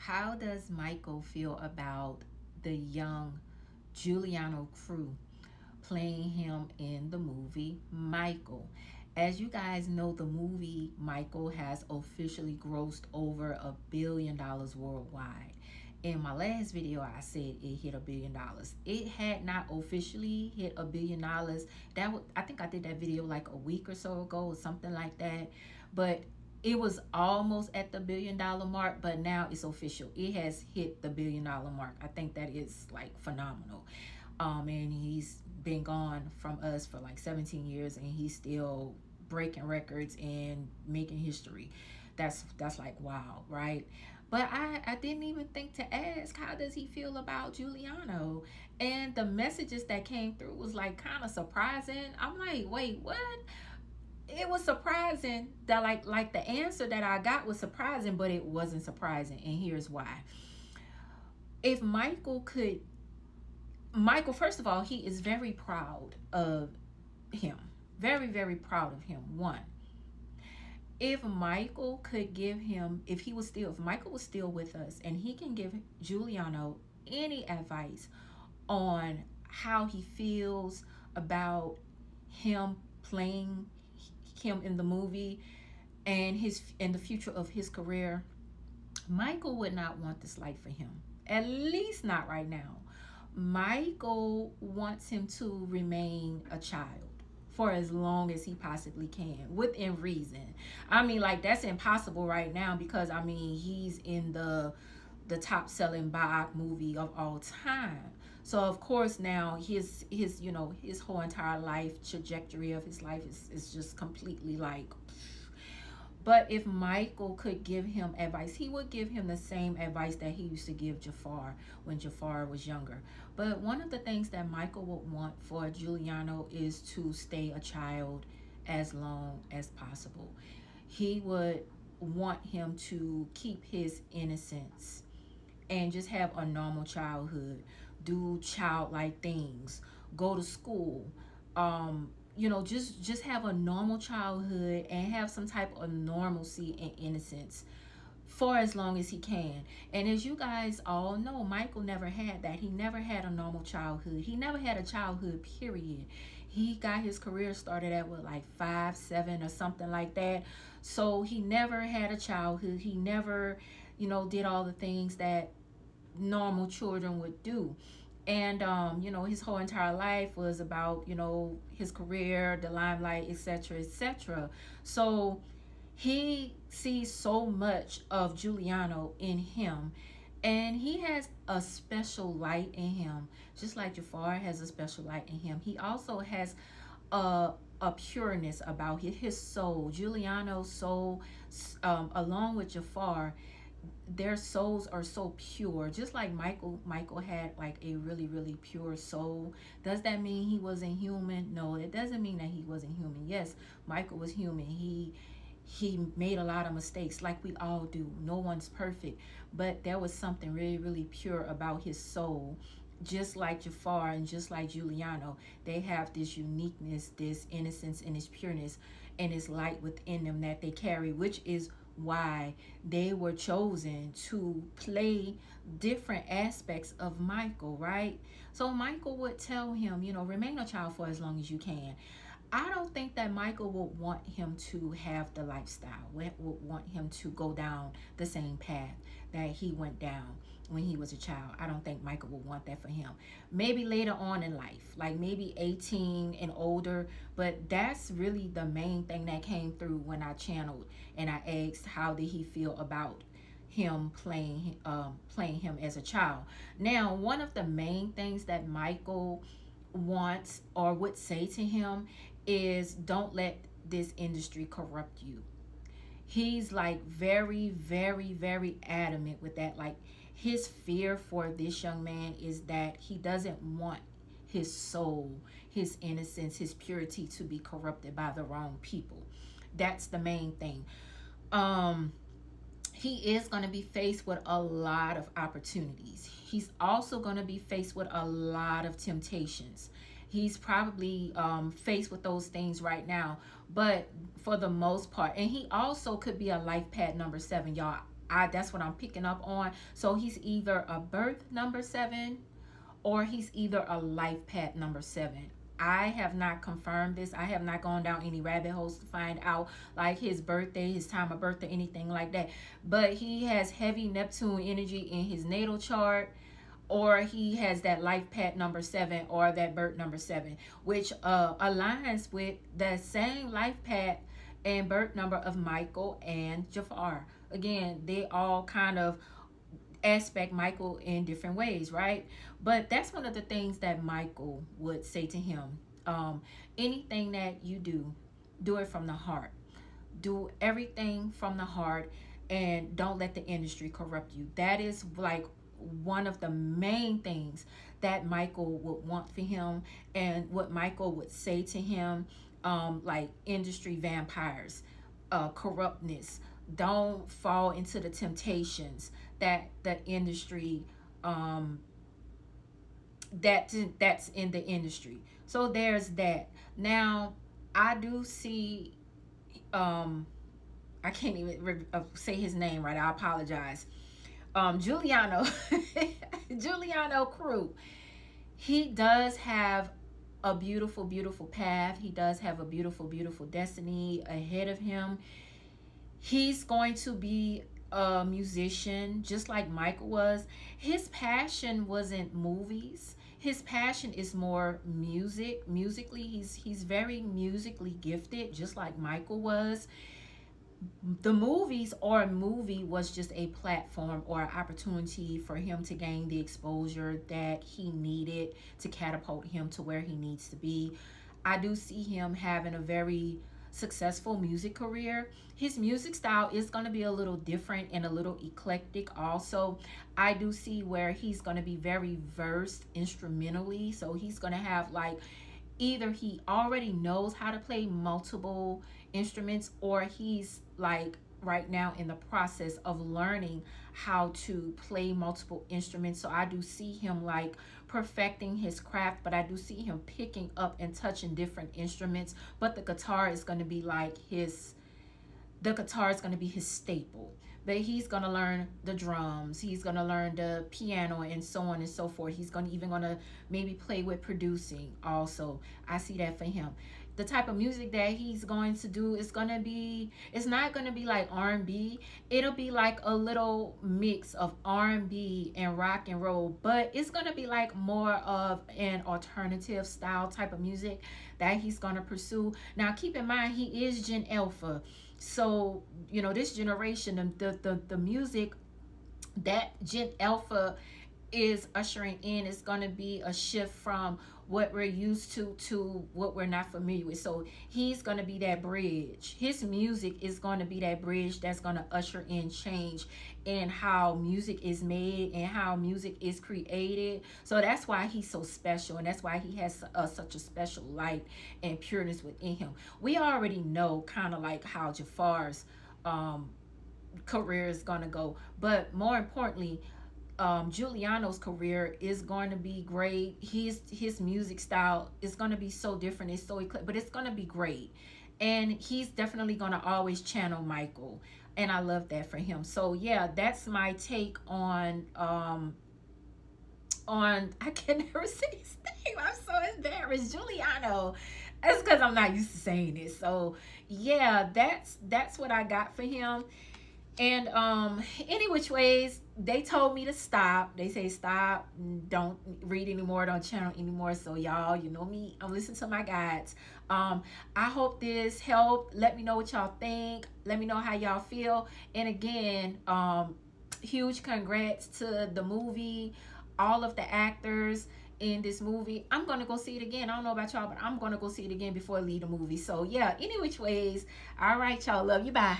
How does Michael feel about the young Juliano Krue playing him in the movie Michael? As you guys know, the movie Michael has officially grossed over $1 billion worldwide. In my last video, I said it hit $1 billion. It had not officially hit $1 billion. I think I did that video like a week or so ago or something like that. But it was almost at the $1 billion mark, but now it's official. It has hit the $1 billion mark. I think that is like phenomenal. And he's been gone from us for like 17 years, and he's still breaking records and making history. That's like wow, right? But I didn't even think to ask how does he feel about Juliano, and the messages that came through was like kind of surprising. I'm like, wait, what? It was surprising that like the answer that I got was surprising, but it wasn't surprising, and here's why. If Michael, first of all, he is very proud of him. Very, very proud of him. One, if Michael could give him, if Michael was still with us and he can give Juliano any advice on how he feels about him playing him in the movie and the future of his career, Michael would not want this life for him. At least not right now. Michael wants him to remain a child for as long as he possibly can, within reason. I mean, like, that's impossible right now because I mean he's in the top selling biopic movie of all time. So of course now his whole entire life trajectory of his life is just completely like. But if Michael could give him advice, he would give him the same advice that he used to give Jafar when Jafar was younger. But one of the things that Michael would want for Juliano is to stay a child as long as possible. He would want him to keep his innocence and just have a normal childhood, do childlike things, go to school, just have a normal childhood and have some type of normalcy and innocence for as long as he can. And as you guys all know, Michael never had that. He never had a normal childhood. He never had a childhood, period. He got his career started at what, like 5, 7 or something like that. So he never had a childhood. He never, did all the things that normal children would do. And his whole entire life was about his career, the limelight, etc., etc. So he sees so much of Juliano in him, and he has a special light in him, just like Jafar has a special light in him. He also has a pureness about his soul. Juliano's soul, along with Jafar, their souls are so pure, just like Michael had like a really, really pure soul. Does that mean he wasn't human? No, it doesn't mean that he wasn't human. Yes, Michael was human. He made a lot of mistakes, like we all do. No one's perfect, but there was something really, really pure about his soul. Just like Jafar and just like Juliano, they have this uniqueness, this innocence, and this pureness, and this light within them that they carry, which is why they were chosen to play different aspects of Michael, right? So Michael would tell him, remain a child for as long as you can. I don't think that Michael would want him to have the lifestyle, would want him to go down the same path that he went down when he was a child. I don't think Michael would want that for him. Maybe later on in life, like maybe 18 and older, but that's really the main thing that came through when I channeled and I asked how did he feel about him playing him as a child. Now, one of the main things that Michael wants or would say to him is don't let this industry corrupt you. He's like very, very, very adamant with that. Like, his fear for this young man is that he doesn't want his soul, his innocence, his purity to be corrupted by the wrong people. That's the main thing. He is going to be faced with a lot of opportunities. He's also going to be faced with a lot of temptations. He's probably faced with those things right now, but for the most part, and he also could be a life pad number 7, y'all. That's what I'm picking up on. So he's either a birth number 7 or he's either a life path number 7. I have not confirmed this. I have not gone down any rabbit holes to find out like his birthday, his time of birth, or anything like that. But he has heavy Neptune energy in his natal chart, or he has that life path number 7 or that birth number 7, which aligns with the same life path and birth number of Michael and Jafar. Again, they all kind of aspect Michael in different ways, right? But that's one of the things that Michael would say to him. Anything that you do, do it from the heart. Do everything from the heart, and don't let the industry corrupt you. That is like one of the main things that Michael would want for him, and what Michael would say to him, like industry vampires, corruptness. Don't fall into the temptations that the industry, um, that's in the industry. So there's that. Now, I do see, um, I can't even say his name right. I apologize. Juliano, Juliano Krue. He does have a beautiful, beautiful path. He does have a beautiful, beautiful destiny ahead of him. He's going to be a musician just like Michael was. His passion wasn't movies. His passion is more music. Musically, he's very musically gifted, just like Michael was. The movies or a movie was just a platform or an opportunity for him to gain the exposure that he needed to catapult him to where he needs to be. I do see him having a very successful music career. His music style is going to be a little different and a little eclectic also. I do see where he's going to be very versed instrumentally. So he's going to have like, either he already knows how to play multiple instruments, or he's like right now in the process of learning how to play multiple instruments. So I do see him like perfecting his craft, but I do see him picking up and touching different instruments. But the guitar is going to be like the guitar is going to be his staple. But he's going to learn the drums, he's going to learn the piano, and so on and so forth. He's going to even going to maybe play with producing also. I see that for him. The type of music that he's going to do is going to be, it's not going to be like R&B. It'll be like a little mix of R&B and rock and roll, but it's going to be like more of an alternative style type of music that he's going to pursue. Now keep in mind, he is Gen Alpha. So, you know, this generation, the music that Gen Alpha is ushering in is going to be a shift from what we're used to what we're not familiar with. So he's going to be that bridge. His music is going to be that bridge that's going to usher in change in how music is made and how music is created. So that's why he's so special, and that's why he has such a special light and pureness within him. We already know kind of like how Jafar's career is going to go, but more importantly, Juliano's career is going to be great. His music style is going to be so different. It's so eclectic, but it's going to be great. And he's definitely going to always channel Michael, and I love that for him. So yeah, that's my take on I can never say his name. I'm so embarrassed. Juliano. That's because I'm not used to saying it. So yeah, that's what I got for him. And any which ways, they told me to stop. They say stop, don't read anymore, don't channel anymore. So y'all, you know me, I'm listening to my guides. I hope this helped. Let me know what y'all think. Let me know how y'all feel. And again, huge congrats to the movie, all of the actors in this movie. I'm gonna go see it again. I don't know about y'all, but I'm gonna go see it again before I leave the movie. So yeah, any which ways, all right, y'all, love you, bye.